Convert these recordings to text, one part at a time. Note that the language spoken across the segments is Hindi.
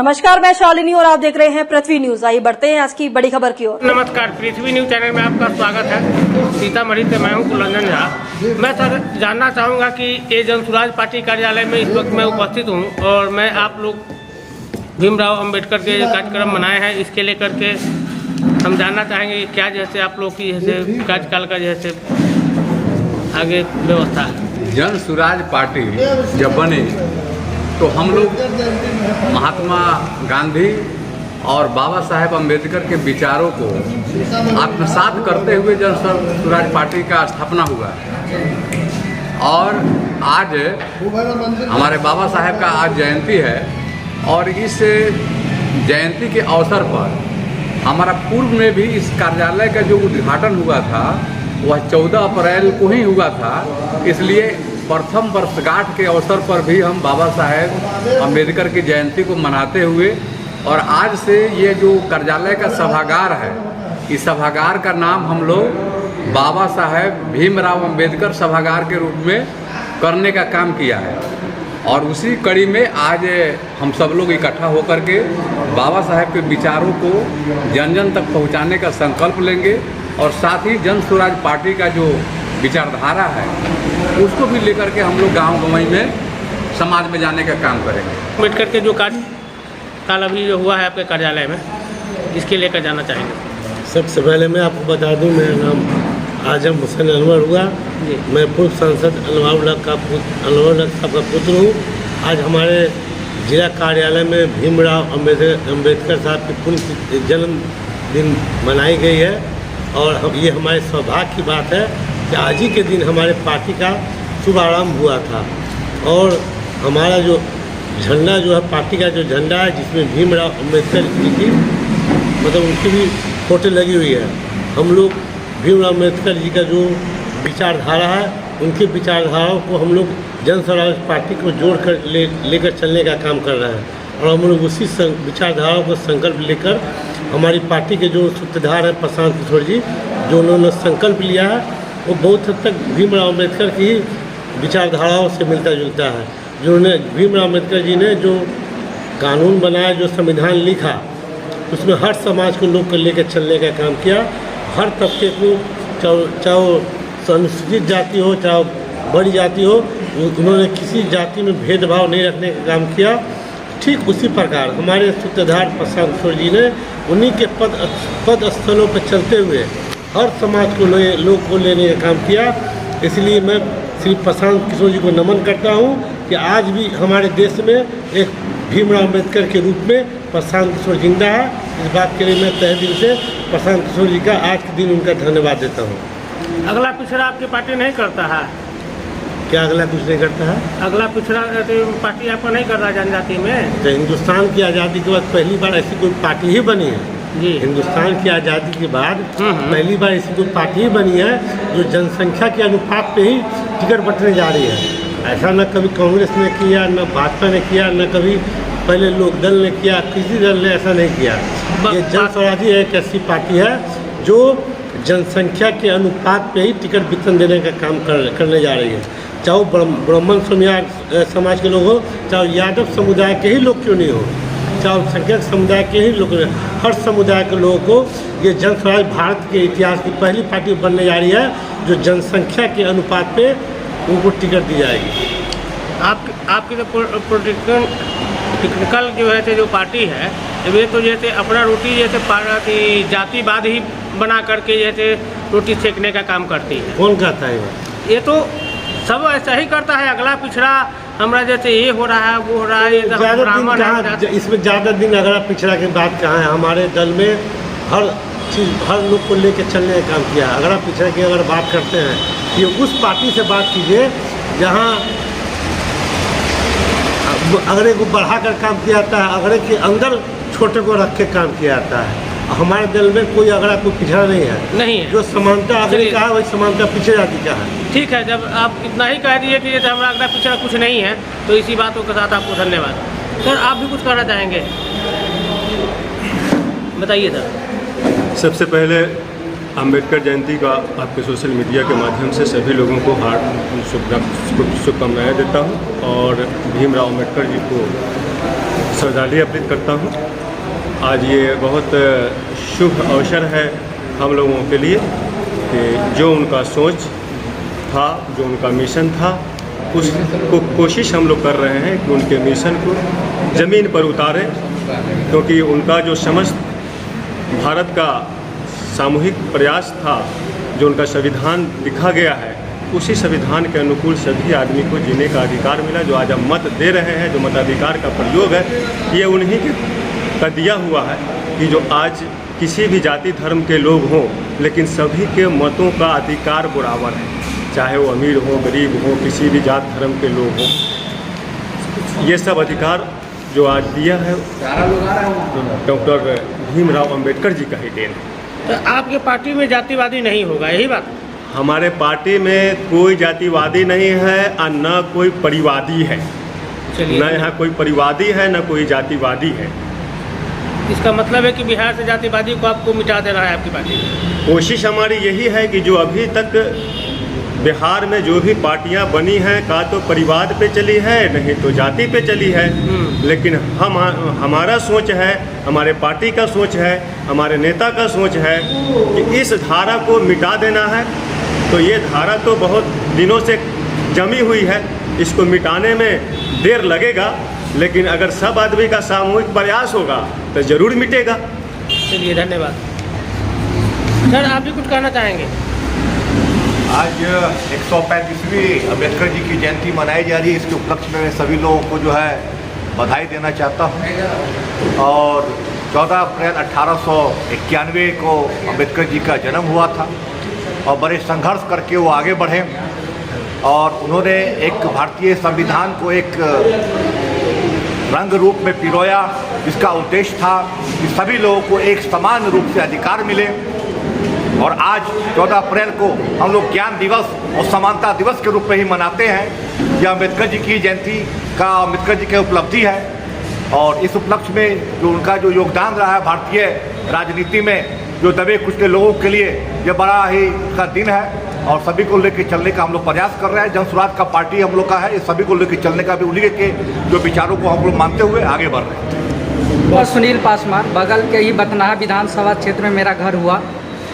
नमस्कार, मैं शालिनी और आप देख रहे हैं पृथ्वी न्यूज। आइए बढ़ते हैं आज की बड़ी खबर की ओर। नमस्कार, पृथ्वी न्यूज चैनल में आपका स्वागत है। सीतामढ़ी से मैं हूं कुलरंजन झा। मैं सर जानना चाहूँगा कि ये जनसुराज पार्टी कार्यालय में इस वक्त मैं उपस्थित हूं और मैं आप लोग भीमराव अंबेडकर के कार्यक्रम मनाए हैं, इसके लेकर के हम जानना चाहेंगे क्या जैसे आप लोग की जैसे कार्यकाल का जैसे आगे व्यवस्था है। जनसुराज पार्टी जब बनी तो हम लोग महात्मा गांधी और बाबा साहेब अम्बेडकर के विचारों को आत्मसात करते हुए जनसुराज पार्टी का स्थापना हुआ और आज हमारे बाबा साहेब का आज जयंती है और इस जयंती के अवसर पर हमारा पूर्व में भी इस कार्यालय का जो उद्घाटन हुआ था वह 14 अप्रैल को ही हुआ था। इसलिए प्रथम वर्षगांठ के अवसर पर भी हम बाबा साहेब अम्बेडकर की जयंती को मनाते हुए और आज से ये जो कार्यालय का सभागार है, इस सभागार का नाम हम लोग बाबा साहेब भीमराव अंबेडकर सभागार के रूप में करने का काम किया है। और उसी कड़ी में आज हम सब लोग इकट्ठा होकर के बाबा साहेब के विचारों को जन जन तक पहुंचाने का संकल्प लेंगे और साथ ही जनसुराज पार्टी का जो विचारधारा है उसको भी लेकर के हम लोग गाँव गंवई में समाज में जाने का काम करेंगे। अम्बेडकर के जो कार्यकाल अभी जो हुआ है आपके कार्यालय में, इसके लेकर जाना चाहेंगे। सबसे पहले मैं आपको बता दूं, मेरा नाम आजम हुसैन अनवर हुआ। मैं पूर्व सांसद अनवर साहब का पुत्र हूँ। आज हमारे जिला कार्यालय में भीमराव अम्बेडकर साहब की पुण्य जन्मदिन मनाई गई है और ये हमारे सौभाग्य की बात है कि आज ही के दिन हमारे पार्टी का शुभारंभ हुआ था। और हमारा जो झंडा जो है, पार्टी का जो झंडा है जिसमें भीमराव अम्बेडकर जी की मतलब उनकी भी फोटो लगी हुई है। हम लोग भीमराव अम्बेडकर जी का जो विचारधारा है, उनके विचारधाराओं को हम लोग जनसुराज पार्टी को जोड़ कर लेकर चलने का काम कर रहे हैं। और हम लोग उसी विचारधाराओं को संकल्प लेकर हमारी पार्टी के जो सूत्रधार हैं प्रशांत किशोर जी, जो उन्होंने संकल्प लिया है वो बहुत हद तक भीमराव अम्बेडकर की विचारधाराओं से मिलता जुलता है। जिन्होंने भीमराव अम्बेडकर जी ने जो कानून बनाया, जो संविधान लिखा, उसमें हर समाज को लोग को लेकर चलने का काम किया। हर तबके को, चाहे वो अनुसूचित जाति हो चाहे बड़ी जाति हो, उन्होंने किसी जाति में भेदभाव नहीं रखने का काम किया। ठीक उसी प्रकार हमारे सूत्रधार प्रशांत किशोर जी ने उन्हीं के पद स्थलों पर चलते हुए हर समाज को लोग को लेने का काम किया। इसलिए मैं श्री प्रशांत किशोर जी को नमन करता हूं कि आज भी हमारे देश में एक भीमराव अम्बेडकर के रूप में प्रशांत किशोर जिंदा है। इस बात के लिए मैं तहे दिल से प्रशांत किशोर जी का आज के दिन उनका धन्यवाद देता हूँ। अगला पिछड़ा आपकी पार्टी नहीं करता है क्या? अगला कुछ नहीं करता है? अगला पिछड़ा पार्टी आपका नहीं कर रहा जनजाति में? तो हिंदुस्तान की आज़ादी के बाद पहली बार ऐसी कोई पार्टी ही बनी है जी। हिंदुस्तान की आज़ादी के बाद पहली बार ऐसी कोई पार्टी ही बनी है जो जनसंख्या के अनुपात पे ही टिकट बंटने जा रही है। ऐसा न कभी कांग्रेस ने किया, न भाजपा ने किया, न कभी पहले लोकदल ने किया, किसी दल ने ऐसा नहीं किया। ये जनस्वराज एक ऐसी पार्टी है जो जनसंख्या के अनुपात पे ही टिकट वितरण देने का काम करने जा रही है। चाहे वो ब्राह्मण समाज के लोग हो, चाहे यादव समुदाय के ही लोग क्यों नहीं हो, चाहे संख्यक समुदाय के ही लोग, हर समुदाय के लोगों को ये जनस्वराज भारत के इतिहास की पहली पार्टी बनने जा रही है जो जनसंख्या के अनुपात पे उनको टिकट दी जाएगी। आपकी जो टेक्निकल जो है जो पार्टी है, वे तो जैसे अपना रोटी जैसे जातिवाद ही बना करके जैसे रोटी सेकने का काम करती है। कौन कहता है? ये तो सब ऐसा ही करता है। अगला पिछड़ा हमारा जैसे ये हो रहा है, वो हो रहा है, इसमें ज़्यादा दिन अगला पिछड़ा की बात कहाँ है? हमारे दल में हर चीज़, हर लोग को लेकर चलने का काम किया। अगला पिछड़ा की अगर बात करते हैं, ये उस पार्टी से बात कीजिए जहाँ अगले को बढ़ाकर काम किया जाता है, अगले के अंदर छोटे को रख के काम किया जाता है। हमारे दल में कोई अगला कोई पिछड़ा नहीं है। जो समानता अगले का है वही समानता पिछड़े जाति का है। ठीक है, जब आप इतना ही कह दिए कि हमारा अगला पिछड़ा कुछ नहीं है, तो इसी बातों के साथ आपको धन्यवाद। सर, आप भी कुछ कहना चाहेंगे? बताइए सर। सबसे पहले अंबेडकर जयंती का आपके सोशल मीडिया के माध्यम से सभी लोगों को शुभकामनाएं देता हूं और भीमराव अंबेडकर जी को श्रद्धांजलि अर्पित करता हूँ। आज ये बहुत शुभ अवसर है हम लोगों के लिए कि जो उनका सोच था, जो उनका मिशन था, उसको कोशिश हम लोग कर रहे हैं कि उनके मिशन को ज़मीन पर उतारें, क्योंकि उनका जो समस्त भारत का सामूहिक प्रयास था, जो उनका संविधान लिखा गया है, उसी संविधान के अनुकूल सभी आदमी को जीने का अधिकार मिला। जो आज हम मत दे रहे हैं, जो मताधिकार का प्रयोग है, ये उन्हीं का दिया हुआ है कि जो आज किसी भी जाति धर्म के लोग हों, लेकिन सभी के मतों का अधिकार बराबर है, चाहे वो अमीर हो, गरीब हो, किसी भी जात धर्म के लोग हों। ये सब अधिकार जो आज दिया है डॉक्टर भीमराव अंबेडकर जी का ही देन है। तो आपके पार्टी में जातिवादी नहीं होगा, यही बात? हमारे पार्टी में कोई जातिवादी नहीं है और न कोई परिवादी है। चलिए, न यहाँ कोई परिवादी है, न कोई जातिवादी है। इसका मतलब है कि बिहार से जातिवादी को आपको मिटा देना है आपकी पार्टी में? कोशिश हमारी यही है कि जो अभी तक बिहार में जो भी पार्टियां बनी हैं, का तो परिवाद पे चली है, नहीं तो जाति पे चली है। लेकिन हमारा सोच है, हमारे पार्टी का सोच है, हमारे नेता का सोच है कि इस धारा को मिटा देना है। तो ये धारा तो बहुत दिनों से जमी हुई है, इसको मिटाने में देर लगेगा, लेकिन अगर सब आदमी का सामूहिक प्रयास होगा तो ज़रूर मिटेगा। चलिए, धन्यवाद। सर, आप भी कुछ कहना चाहेंगे? आज 135वीं अम्बेडकर जी की जयंती मनाई जा रही है। इसके उपलक्ष्य में सभी लोगों को जो है बधाई देना चाहता हूँ। और 14 अप्रैल 1891 को अम्बेडकर जी का जन्म हुआ था और बड़े संघर्ष करके वो आगे बढ़े और उन्होंने एक भारतीय संविधान को एक रंग रूप में पिरोया, जिसका उद्देश्य था कि सभी लोगों को एक समान रूप से अधिकार मिले। और आज 14 अप्रैल को हम लोग ज्ञान दिवस और समानता दिवस के रूप में ही मनाते हैं। यह अम्बेडकर जी की जयंती का अम्बेडकर जी की उपलब्धि है और इस उपलक्ष्य में जो उनका जो योगदान रहा है भारतीय राजनीति में, जो दबे कुचले लोगों के लिए यह बड़ा ही का दिन है और सभी को लेकर चलने का हम लोग प्रयास कर रहे हैं। जन स्वराज का पार्टी हम लोग का है, ये सभी को लेकर चलने का भी उन्हीं के जो विचारों को हम लोग मानते हुए आगे बढ़ रहे हैं। और सुनील पासवान, बगल के ही बथनाहा विधानसभा क्षेत्र में मेरा घर हुआ।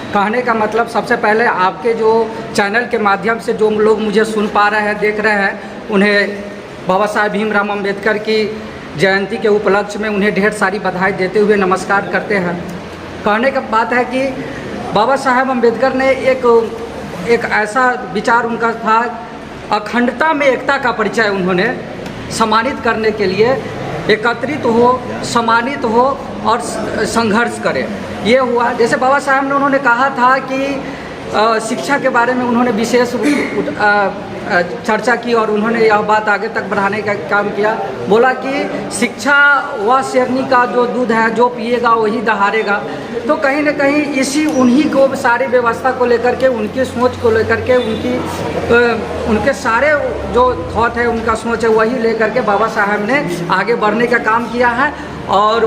कहने का मतलब, सबसे पहले आपके जो चैनल के माध्यम से जो लोग मुझे सुन पा रहे हैं, देख रहे हैं, उन्हें बाबा साहेब भीमराव अम्बेडकर की जयंती के उपलक्ष्य में उन्हें ढेर सारी बधाई देते हुए नमस्कार करते हैं। कहने का बात है कि बाबा साहेब अम्बेडकर ने एक ऐसा विचार उनका था, अखंडता में एकता का परिचय उन्होंने सम्मानित करने के लिए एकत्रित हो, सम्मानित हो और संघर्ष करें। ये हुआ। जैसे बाबा साहब ने उन्होंने कहा था कि शिक्षा के बारे में उन्होंने विशेष चर्चा की और उन्होंने यह बात आगे तक बढ़ाने का काम किया। बोला कि शिक्षा वह शेरनी का जो दूध है, जो पिएगा वही दहाड़ेगा। तो कहीं न कहीं इसी उन्हीं को सारी व्यवस्था को लेकर के, उनकी सोच को लेकर के, उनके सारे जो थॉट है, उनका सोच है, वही लेकर के बाबा साहब ने आगे बढ़ने का काम किया है। और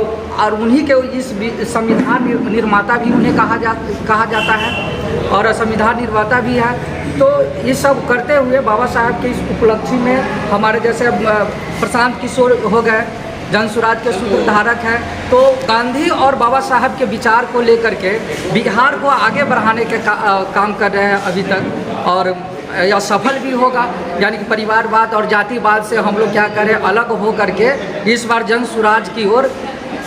उन्हीं के इस संविधान निर्माता भी उन्हें कहा जाता है और संविधान निर्माता भी है। तो ये सब करते हुए बाबा साहब के इस उपलब्धि में हमारे जैसे प्रशांत किशोर हो गए, जन स्वराज के सूत्रधारक हैं, तो गांधी और बाबा साहब के विचार को लेकर के बिहार को आगे बढ़ाने के काम कर रहे हैं अभी तक और यह सफल भी होगा। यानी कि परिवारवाद और जातिवाद से हम लोग क्या करें, अलग हो करके इस बार जन स्वराज की ओर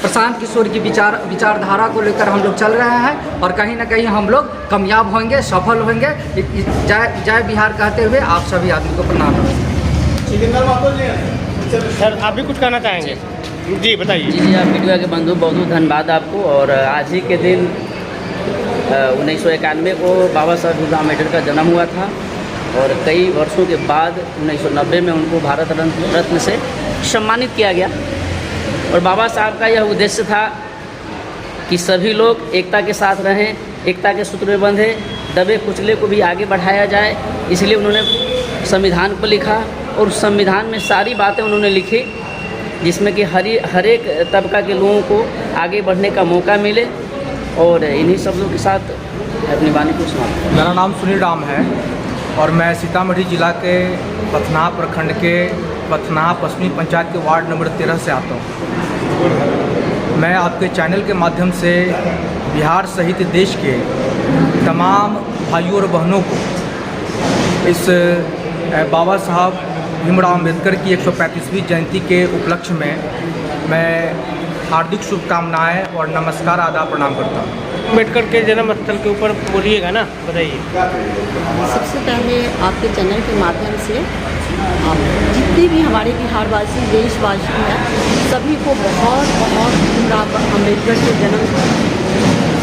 प्रशांत किशोर की विचारधारा को लेकर हम लोग चल रहे हैं और कहीं ना कहीं हम लोग कामयाब होंगे, सफल होंगे। जय बिहार कहते हुए आप सभी आदमी को प्रणाम। सर, आप भी कुछ कहना चाहेंगे? जी बताइए। जी, आप मीडिया के बंधु, बहुत बहुत धन्यवाद आपको। और आज ही के दिन 1991 को बाबा साहब भीमराव अम्बेडकर का जन्म हुआ था और कई वर्षों के बाद 1990 में उनको भारत रत्न से सम्मानित किया गया। और बाबा साहब का यह उद्देश्य था कि सभी लोग एकता के साथ रहें, एकता के सूत्र में बंधे, दबे कुचले को भी आगे बढ़ाया जाए। इसलिए उन्होंने संविधान को लिखा और उस संविधान में सारी बातें उन्होंने लिखी जिसमें कि हर एक तबका के लोगों को आगे बढ़ने का मौका मिले। और इन्हीं शब्दों के साथ अपनी वाणी को समाप्त। मेरा नाम सुनील राम है और मैं सीतामढ़ी जिला के पथनाहा प्रखंड के पथनाहा पश्चिमी पंचायत के वार्ड नंबर 13 से आता हूँ। मैं आपके चैनल के माध्यम से बिहार सहित देश के तमाम भाइयों और बहनों को इस बाबा साहब भीमराव अम्बेडकर की 135वीं जयंती के उपलक्ष्य में मैं हार्दिक शुभकामनाएं और नमस्कार आदाब प्रणाम करता हूँ। अम्बेडकर के जन्म स्थल के ऊपर बोलिएगा ना, बताइए। सबसे पहले आपके चैनल के माध्यम से आप जितने भी हमारे बिहारवासी देशवासी हैं सभी को बहुत बहुत भीमराव अम्बेडकर के जन्म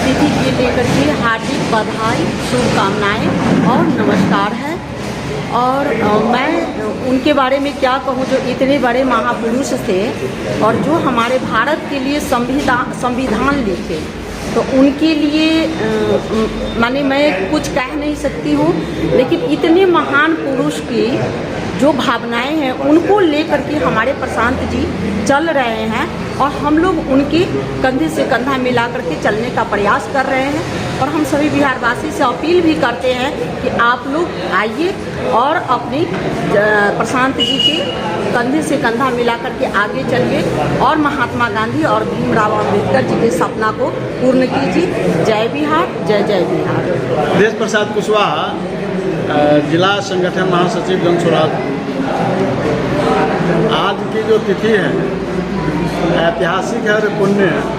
तिथि के लेकर के हार्दिक बधाई, शुभकामनाएं और नमस्कार है। और मैं उनके बारे में क्या कहूँ, जो इतने बड़े महापुरुष थे और जो हमारे भारत के लिए संविधान लिखे, तो उनके लिए माने मैं कुछ कह नहीं सकती हूँ, लेकिन इतने महान पुरुष की जो भावनाएं हैं उनको लेकर के हमारे प्रशांत जी चल रहे हैं और हम लोग उनके कंधे से कंधा मिला करके चलने का प्रयास कर रहे हैं। और हम सभी बिहारवासी से अपील भी करते हैं कि आप लोग आइए और अपनी प्रशांत जी के कंधे से कंधा मिला करके आगे चलिए और महात्मा गांधी और भीमराव अम्बेडकर जी के सपना को पूर्ण कीजिए। जय बिहार, जय जय बिहार। देश प्रसाद कुशवाहा, जिला संगठन महासचिव जन स्वराज। आज की जो तिथि है ऐतिहासिक है और पुण्य है।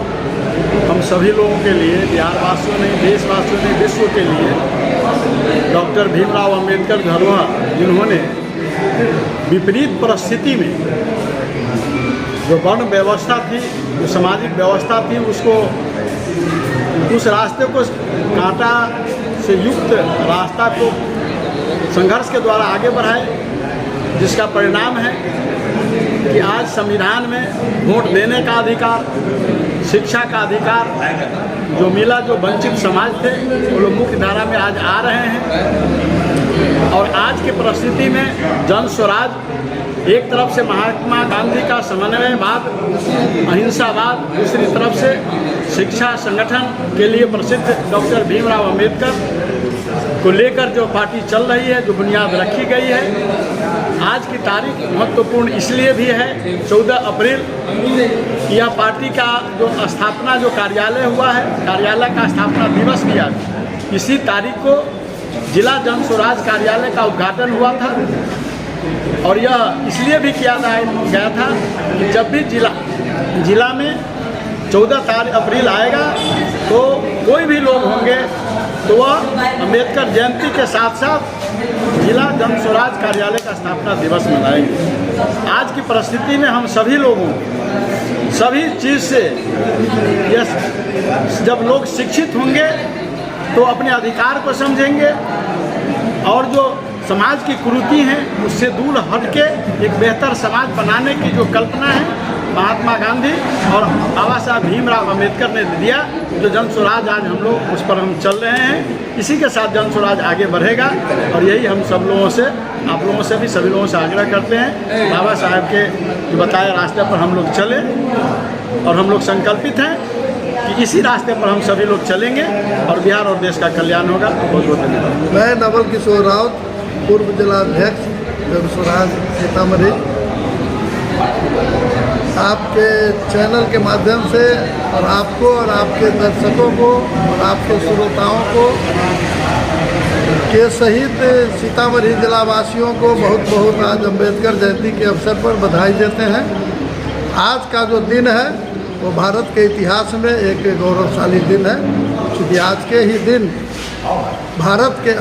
हम सभी लोगों के लिए, बिहारवासियों ने, देशवासियों ने, विश्व के लिए डॉक्टर भीमराव अम्बेडकर धरोहर, जिन्होंने विपरीत परिस्थिति में जो वर्ण व्यवस्था थी, जो सामाजिक व्यवस्था थी, उसको उस रास्ते को कांटा से युक्त रास्ता को संघर्ष के द्वारा आगे बढ़ाए, जिसका परिणाम है कि आज संविधान में वोट देने का अधिकार, शिक्षा का अधिकार जो मिला, जो वंचित समाज थे वो लोग मुख्य धारा में आज आ रहे हैं। और आज की परिस्थिति में जन स्वराज, एक तरफ से महात्मा गांधी का समन्वयवाद, अहिंसावाद, दूसरी तरफ से शिक्षा संगठन के लिए प्रसिद्ध डॉक्टर भीमराव अम्बेडकर को लेकर जो पार्टी चल रही है, जो बुनियाद रखी गई है। आज की तारीख महत्वपूर्ण इसलिए भी है, 14 अप्रैल यह पार्टी का जो स्थापना, जो कार्यालय हुआ है, कार्यालय का स्थापना दिवस भी आज इसी तारीख को जिला जन स्वराज कार्यालय का उद्घाटन हुआ था। और यह इसलिए भी किया गया था कि जब भी जिला में 14 अप्रैल आएगा तो कोई भी लोग होंगे तो वह अम्बेडकर जयंती के साथ साथ जिला जन स्वराज कार्यालय का स्थापना दिवस मनाएंगे। आज की परिस्थिति में हम सभी लोगों सभी चीज़ से जब लोग शिक्षित होंगे तो अपने अधिकार को समझेंगे और जो समाज की कुरीति हैं उससे दूर हटके एक बेहतर समाज बनाने की जो कल्पना है महात्मा गांधी और बाबा साहब भीमराव अम्बेडकर ने दिया, जो जन स्वराज आज हम लोग उस पर हम चल रहे हैं। इसी के साथ जन स्वराज आगे बढ़ेगा और यही हम सब लोगों से, आप लोगों से भी, सभी लोगों से आग्रह करते हैं बाबा साहब के जो बताए रास्ते पर हम लोग चलें और हम लोग संकल्पित हैं कि इसी रास्ते पर हम सभी लोग चलेंगे और बिहार और देश का कल्याण होगा। बहुत बहुत धन्यवाद। मैं नवल किशोर राउत, पूर्व जिलाध्यक्ष जन स्वराज सीतामढ़ी, आपके चैनल के माध्यम से और आपको और आपके दर्शकों को और आपके श्रोताओं को के सहित सीतामढ़ी जिलावासियों को बहुत बहुत आज अम्बेडकर जयंती के अवसर पर बधाई देते हैं। आज का जो दिन है वो भारत के इतिहास में एक गौरवशाली दिन है, क्योंकि आज के ही दिन भारत के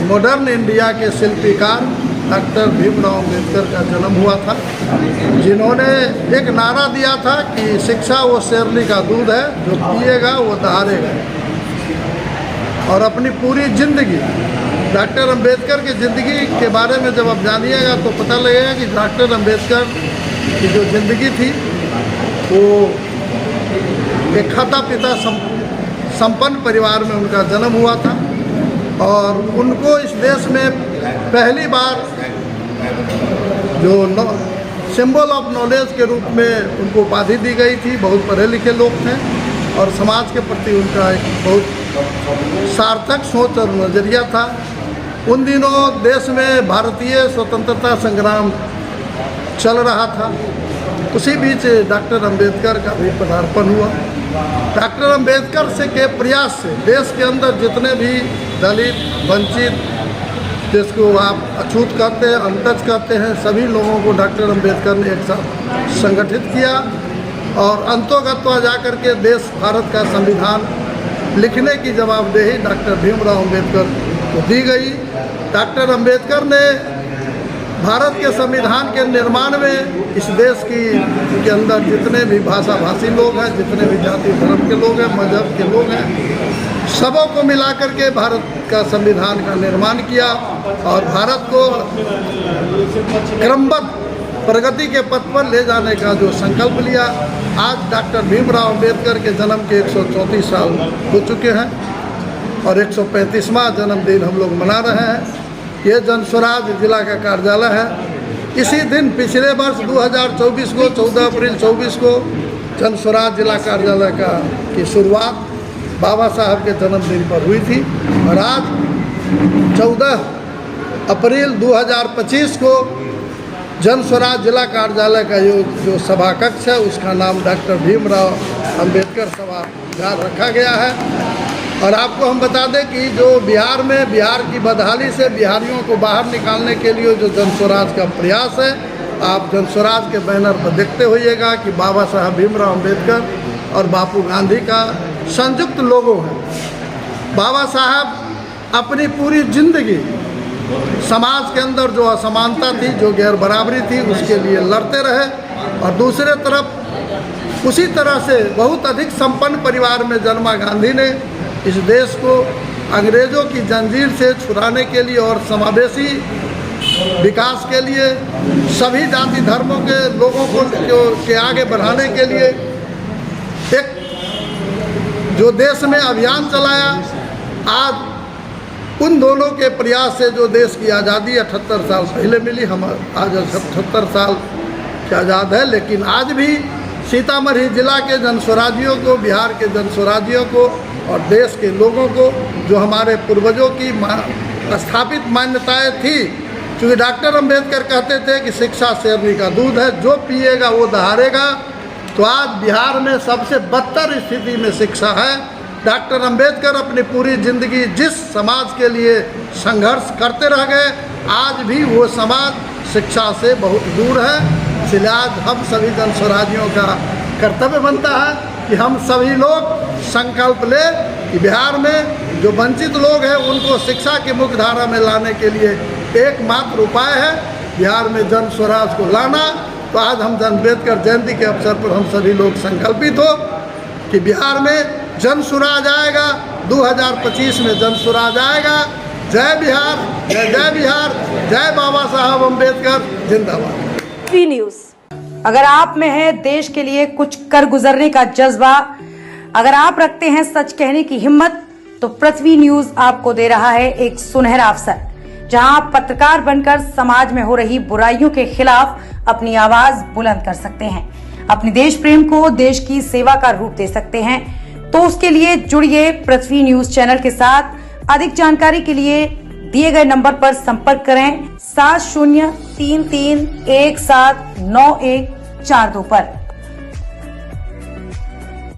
मॉडर्न इंडिया के शिल्पकार डॉक्टर भीमराव अम्बेडकर का जन्म हुआ था, जिन्होंने एक नारा दिया था कि शिक्षा वो शेरनी का दूध है, जो पिएगा वो दहाड़ेगा। और अपनी पूरी जिंदगी डॉक्टर अम्बेडकर की ज़िंदगी के बारे में जब आप जानिएगा तो पता लगेगा कि डॉक्टर अम्बेडकर की जो ज़िंदगी थी वो एक खाता पिता संपन्न परिवार में उनका जन्म हुआ था और उनको इस देश में पहली बार जो सिंबल ऑफ नॉलेज के रूप में उनको उपाधि दी गई थी। बहुत पढ़े लिखे लोग थे और समाज के प्रति उनका एक बहुत सार्थक सोच और नज़रिया था। उन दिनों देश में भारतीय स्वतंत्रता संग्राम चल रहा था उसी बीच डॉक्टर अंबेडकर का भी पदार्पण हुआ। डॉक्टर अंबेडकर से के प्रयास से देश के अंदर जितने भी दलित, वंचित, जिसको आप अछूत कहते हैं, अनटच कहते हैं, सभी लोगों को डॉक्टर अंबेडकर ने एक साथ संगठित किया और अंतोगत्वा जाकर के देश भारत का संविधान लिखने की जवाबदेही डॉक्टर भीमराव अंबेडकर को दी गई। डॉक्टर अंबेडकर ने भारत के संविधान के निर्माण में इस देश के अंदर जितने भी भाषा भाषी लोग हैं, जितने भी जाति धर्म के लोग हैं, मजहब के लोग हैं, सबों को मिलाकर के भारत का संविधान का निर्माण किया और भारत को क्रमबद्ध प्रगति के पथ पर ले जाने का जो संकल्प लिया। आज डॉक्टर भीमराव अंबेडकर के जन्म के 134 साल हो चुके हैं और 135वां जन्मदिन हम लोग मना रहे हैं। ये जनस्वराज जिला का कार्यालय है। इसी दिन पिछले वर्ष 2024 को 14 अप्रैल 24 को जनस्वराज जिला कार्यालय की शुरुआत बाबा साहब के जन्मदिन पर हुई थी और आज 14 अप्रैल 2025 को जनस्वराज जिला कार्यालय का जो सभा कक्ष है उसका नाम डॉक्टर भीमराव अंबेडकर सभागार रखा गया है। और आपको हम बता दें कि जो बिहार में बिहार की बदहाली से बिहारियों को बाहर निकालने के लिए जो जनस्वराज का प्रयास है, आप जनस्वराज के बैनर पर देखते होइएगा कि बाबा साहब भीमराव अंबेडकर और बापू गांधी का संयुक्त लोगो है। बाबा साहब अपनी पूरी जिंदगी समाज के अंदर जो असमानता थी, जो गैर बराबरी थी, उसके लिए लड़ते रहे और दूसरे तरफ उसी तरह से बहुत अधिक संपन्न परिवार में जन्मा गांधी ने इस देश को अंग्रेज़ों की जंजीर से छुड़ाने के लिए और समावेशी विकास के लिए सभी जाति धर्मों के लोगों को के आगे बढ़ाने के लिए एक जो देश में अभियान चलाया। आज उन दोनों के प्रयास से जो देश की आज़ादी 78 साल पहले मिली, हम आज 78 साल के आज़ाद है, लेकिन आज भी सीतामढ़ी जिला के जनस्वराजियों को, बिहार के जनस्वराजियों को और देश के लोगों को जो हमारे पूर्वजों की स्थापित मान्यताएं थी, क्योंकि डॉक्टर अंबेडकर कहते थे कि शिक्षा शेरनी का दूध है, जो पिएगा वो दहाड़ेगा। तो आज बिहार में सबसे बदतर स्थिति में शिक्षा है। डॉक्टर अंबेडकर अपनी पूरी जिंदगी जिस समाज के लिए संघर्ष करते रह गए, आज भी वो समाज शिक्षा से बहुत दूर है। इसलिए आज हम सभी जनस्वराजियों का कर्तव्य बनता है कि हम सभी लोग संकल्प लें कि बिहार में जो वंचित लोग हैं उनको शिक्षा की मुख्य धारा में लाने के लिए एकमात्र उपाय है बिहार में जन स्वराज को लाना। तो आज हम अम्बेडकर जयंती के अवसर पर हम सभी लोग संकल्पित हो कि बिहार में जन स्वराज आएगा, 2025 में जन स्वराज आएगा। जय बिहार, जय जय बिहार, जय बाबा साहब अम्बेडकर, जिंदाबाद। पृथ्वी न्यूज, अगर आप में है देश के लिए कुछ कर गुजरने का जज्बा, अगर आप रखते हैं सच कहने की हिम्मत, तो पृथ्वी न्यूज आपको दे रहा है एक सुनहरा अवसर, जहां आप पत्रकार बनकर समाज में हो रही बुराइयों के खिलाफ अपनी आवाज बुलंद कर सकते हैं, अपने देश प्रेम को देश की सेवा का रूप दे सकते हैं। तो उसके लिए जुड़िए पृथ्वी न्यूज चैनल के साथ। अधिक जानकारी के लिए दिए गए नंबर पर संपर्क करें 7033179142 पर।